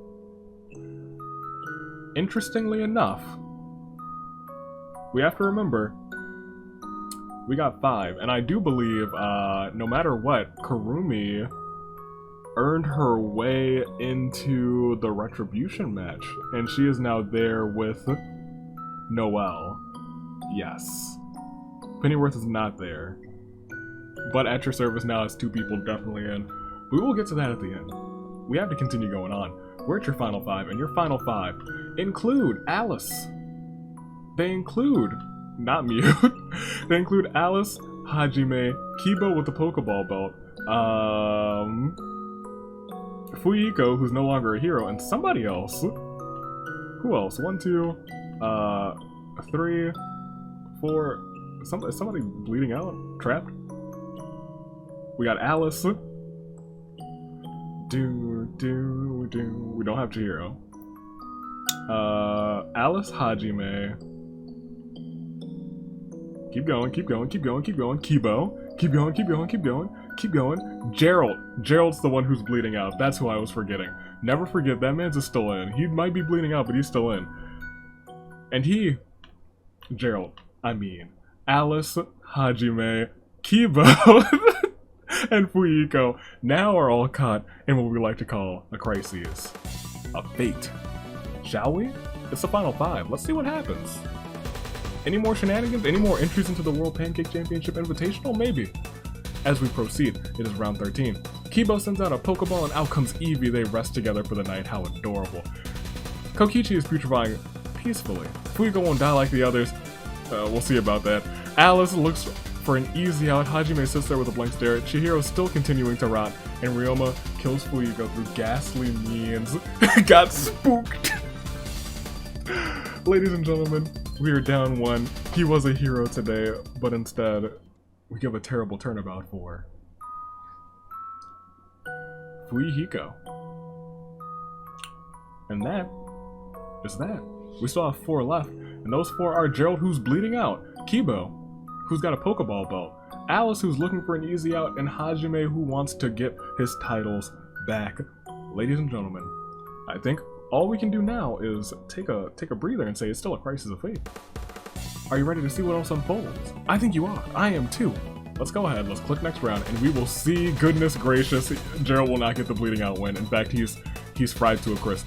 Speaker 1: Interestingly enough, we have to remember, we got 5, and I do believe, no matter what, Kurumi earned her way into the Retribution match, and she is now there with Noelle. Yes. Pennyworth is not there, but at your service now is 2 people definitely in. We will get to that at the end. We have to continue going on. We're at your final 5, and your final 5 include Alice. They include, not Mew, they include Alice, Hajime, Kibo with the Pokeball belt, Fuyuhiko, who's no longer a hero, and somebody else. Who else? 1, 2, 3, 4. Somebody bleeding out? Trapped? We got Alice. We don't have Chihiro. Alice, Hajime. Keep going. Kibo. Keep going. Gerald's the one who's bleeding out. That's who I was forgetting. Never forget, that man's is still in. He might be bleeding out, but he's still in. And Alice, Hajime, Kibo, and Fuyuhiko now are all caught in what we like to call a crisis. A fate. Shall we? It's the final 5. Let's see what happens. Any more shenanigans? Any more entries into the World Pancake Championship Invitational? Maybe. As we proceed, it is round 13. Kibo sends out a Pokeball and out comes Eevee. They rest together for the night. How adorable. Kokichi is putrefying peacefully. Fuyuhiko won't die like the others. We'll see about that. Alice looks for an easy out. Hajime sits there with a blank stare. Chihiro's still continuing to rot, and Ryoma kills Fuyuhiko through ghastly means. Got spooked. Ladies and gentlemen, we are down 1. He was a hero today, but instead, we give a terrible turnabout for Fuyuhiko. And that is that. We still have 4 left, and those 4 are Gerald, who's bleeding out, Kibo, who's got a Pokeball belt, Alice, who's looking for an easy out, and Hajime, who wants to get his titles back. Ladies and gentlemen, I think all we can do now is take a breather and say it's still a crisis of fate. Are you ready to see what else unfolds? I think you are. I am too. Let's go ahead, let's click next round, and we will see, goodness gracious, Gerald will not get the bleeding out win. In fact, he's fried to a crisp.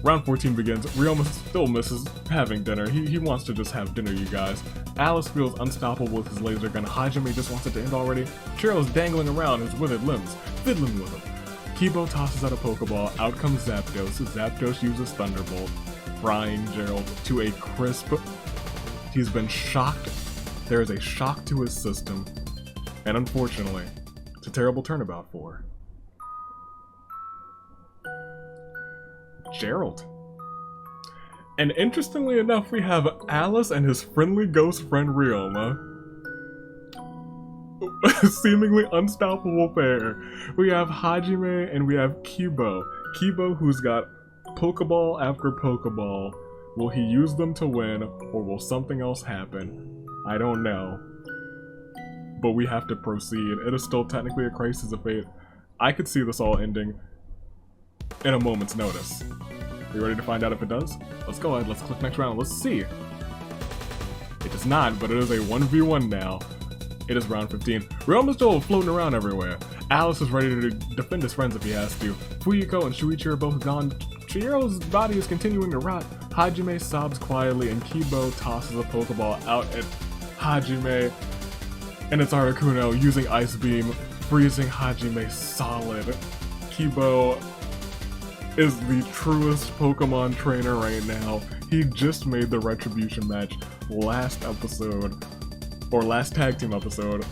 Speaker 1: Round 14 begins. Ryoma still misses having dinner. He wants to just have dinner, you guys. Alice feels unstoppable with his laser gun. Hajime just wants it to end already. Chihiro's dangling around his withered limbs, fiddling with him. Kibo tosses out a Pokeball. Out comes Zapdos. Zapdos uses Thunderbolt, frying Gerald to a crisp. He's been shocked. There is a shock to his system. And unfortunately, it's a terrible turnabout for Gerald. And interestingly enough, we have Alice and his friendly ghost friend Ryoma. Seemingly unstoppable pair. We have Hajime and we have Kibo. Kibo, who's got Pokeball after Pokeball. Will he use them to win, or will something else happen? I don't know. But we have to proceed. It is still technically a crisis of fate. I could see this all ending in a moment's notice. Are you ready to find out if it does? Let's go ahead, let's click next round, let's see. It does not, but it is a 1v1 now. It is round 15. Ryoma's still floating around everywhere. Alice is ready to defend his friends if he has to. Fuyuko and Shuichi are both gone. Chihiro's body is continuing to rot. Hajime sobs quietly and Kibo tosses a Pokeball out at Hajime. And it's Articuno using Ice Beam, freezing Hajime solid. Kibo is the truest Pokemon trainer right now. He just made the Retribution match last episode, or last tag team episode.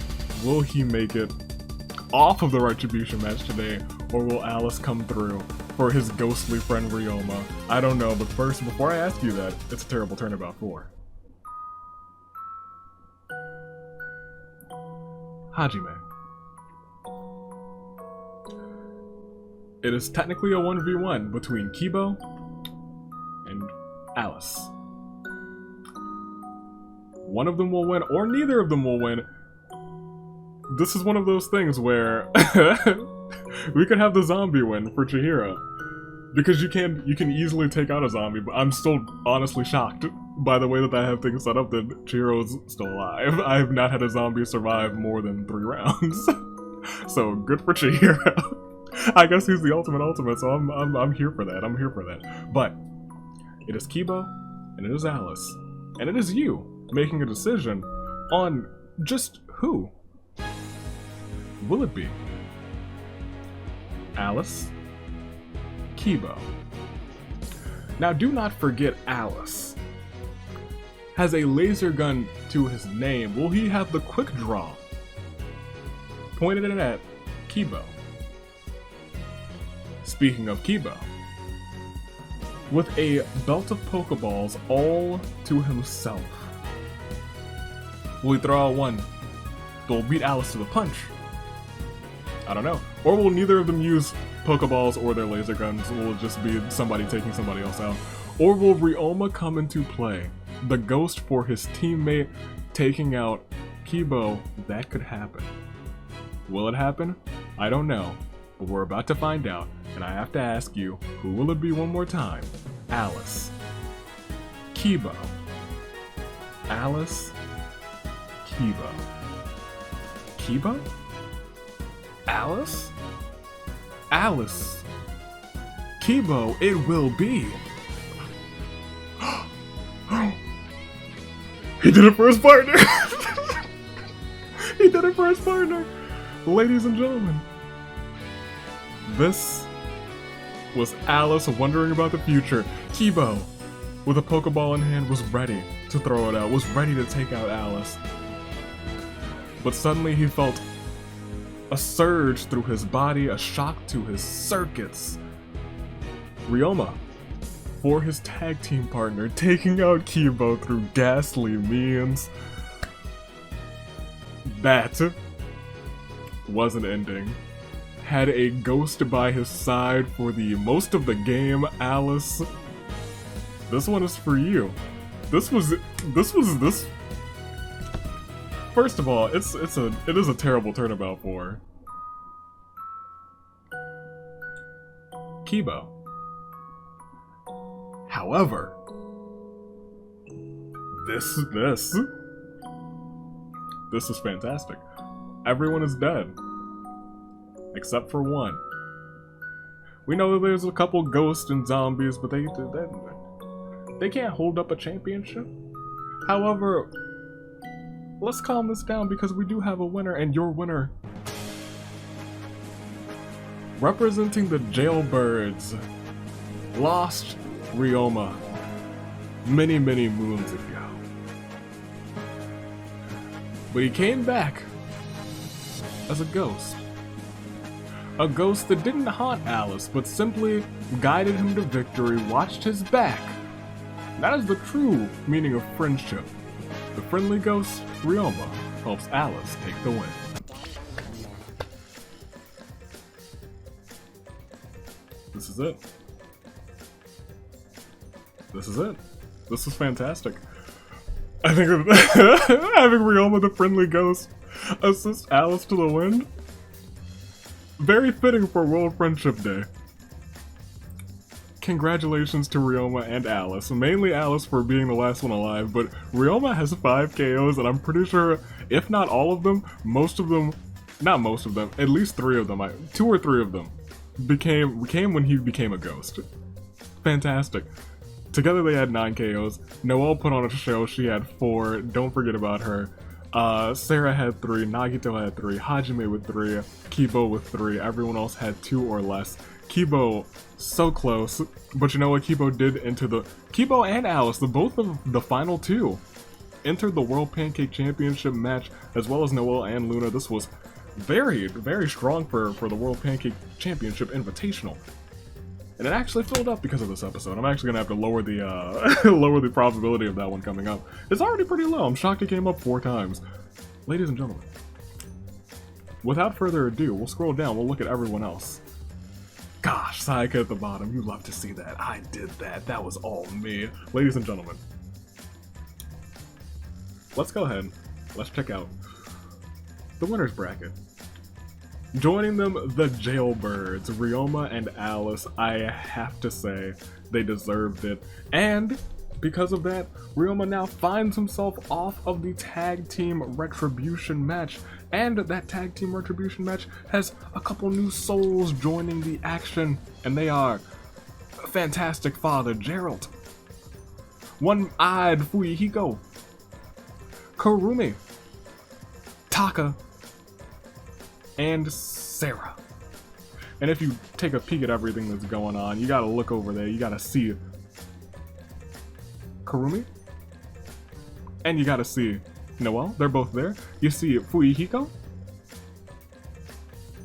Speaker 1: Will he make it off of the Retribution match today, or will Alice come through for his ghostly friend Ryoma? I don't know, but first, before I ask you that, it's a terrible turnabout for Hajime. It is technically a 1v1 between Kibo and Alice. One of them will win, or neither of them will win. This is one of those things where we could have the zombie win for Chihiro. Because you can easily take out a zombie, but I'm still honestly shocked by the way that I have things set up that Chihiro's still alive. I have not had a zombie survive more than 3 rounds. So good for Chihiro. I guess he's the ultimate, so I'm here for that. I'm here for that. But it is Kibo, and it is Alice, and it is you making a decision on just who. Will it be Alice? Kibo? Now do not forget Alice has a laser gun to his name. Will he have the quick draw pointed at Kibo? Speaking of Kibo, with a belt of Pokeballs all to himself, will he throw out one that will beat Alice to the punch? I don't know. Or will neither of them use Pokeballs or their laser guns? Will it just be somebody taking somebody else out? Or will Ryoma come into play? The ghost for his teammate taking out Kibo? That could happen. Will it happen? I don't know. But we're about to find out, and I have to ask you, who will it be one more time? Alice. Kibo. Alice. Kibo. Kibo? Alice? Alice. Kibo, it will be. He did it for his partner! He did it for his partner! Ladies and gentlemen, this was Alice wondering about the future. Kibo, with a Pokeball in hand, was ready to throw it out, was ready to take out Alice. But suddenly he felt a surge through his body, a shock to his circuits. Ryoma, for his tag team partner, taking out Kibo through ghastly means. That was an ending. Had a ghost by his side for the most of the game. Alice, this one is for you. This. First of all, it is a terrible turnabout for Kibo. However, This is fantastic. Everyone is dead. Except for one. We know that there's a couple ghosts and zombies, but they can't hold up a championship. However, let's calm this down because we do have a winner, and your winner, representing the Jailbirds, lost Ryoma many moons ago. But he came back as a ghost. A ghost that didn't haunt Alice, but simply guided him to victory, watched his back. That is the true meaning of friendship. The friendly ghost, Ryoma, helps Alice take the win. This is it. This is it. This is fantastic. I think having Ryoma the friendly ghost assist Alice to the win. Very fitting for World Friendship Day. Congratulations to Ryoma and Alice. Mainly Alice for being the last one alive, but Ryoma has 5 KOs, and I'm pretty sure, if not all of them, most of them, not most of them, at least 3 of them, 2 or 3 of them, became when he became a ghost. Fantastic. Together they had 9 KOs. Noelle put on a show, she had 4, don't forget about her. Sarah had 3, Nagito had 3, Hajime with 3, Kibo with 3, everyone else had 2 or less. Kibo, so close, but you know what, Kibo and Alice, both of the final 2, entered the World Pancake Championship match, as well as Noelle and Luna. This was very strong for the World Pancake Championship Invitational. And it actually filled up because of this episode. I'm actually gonna have to lower the lower the probability of that one coming up. It's already pretty low. I'm shocked it came up 4 times. Ladies and gentlemen, without further ado, we'll scroll down. We'll look at everyone else. Gosh, Sayaka at the bottom. You love to see that. I did that. That was all me. Ladies and gentlemen, let's go ahead. Let's check out the winner's bracket. Joining them, the Jailbirds, Ryoma and Alice. I have to say, they deserved it. And because of that, Ryoma now finds himself off of the Tag Team Retribution match. And that Tag Team Retribution match has a couple new souls joining the action. And they are Fantastic Father Gerald, One-Eyed Fuyuhiko, Kurumi, Taka, and Sarah. And if you take a peek at everything that's going on, you gotta look over there, you gotta see Kurumi, and you gotta see Noelle, they're both there. You see Fuyuhiko,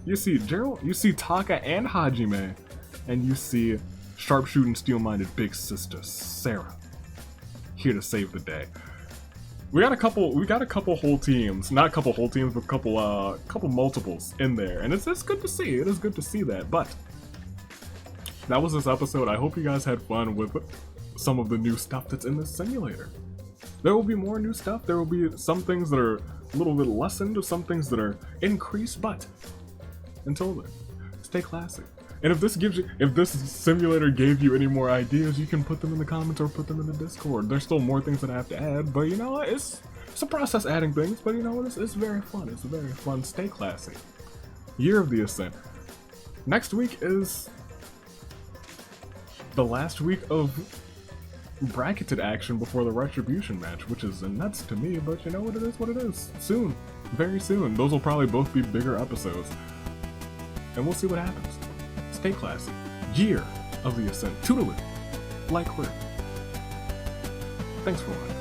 Speaker 1: you see Gerald, you see Taka and Hajime, and you see sharpshooting, steel-minded big sister Sarah, here to save the day. We got a couple whole teams, not a couple whole teams, but couple multiples in there, and it's good to see. It is good to see that. But that was this episode. I hope you guys had fun with some of the new stuff that's in this simulator. There will be more new stuff. There will be some things that are a little bit lessened, or some things that are increased. But until then, stay classy. And if this simulator gave you any more ideas, you can put them in the comments or put them in the Discord. There's still more things that I have to add, but you know what? It's a process adding things, but you know what? It's very fun. It's very fun. Stay classy. Year of the Ascent. Next week is the last week of bracketed action before the Retribution match, which is nuts to me, but you know what it is. Soon. Very soon. Those will probably both be bigger episodes. And we'll see what happens. Stay classy. Year of the Ascent. Toodaloo. Like Rick. Thanks for watching.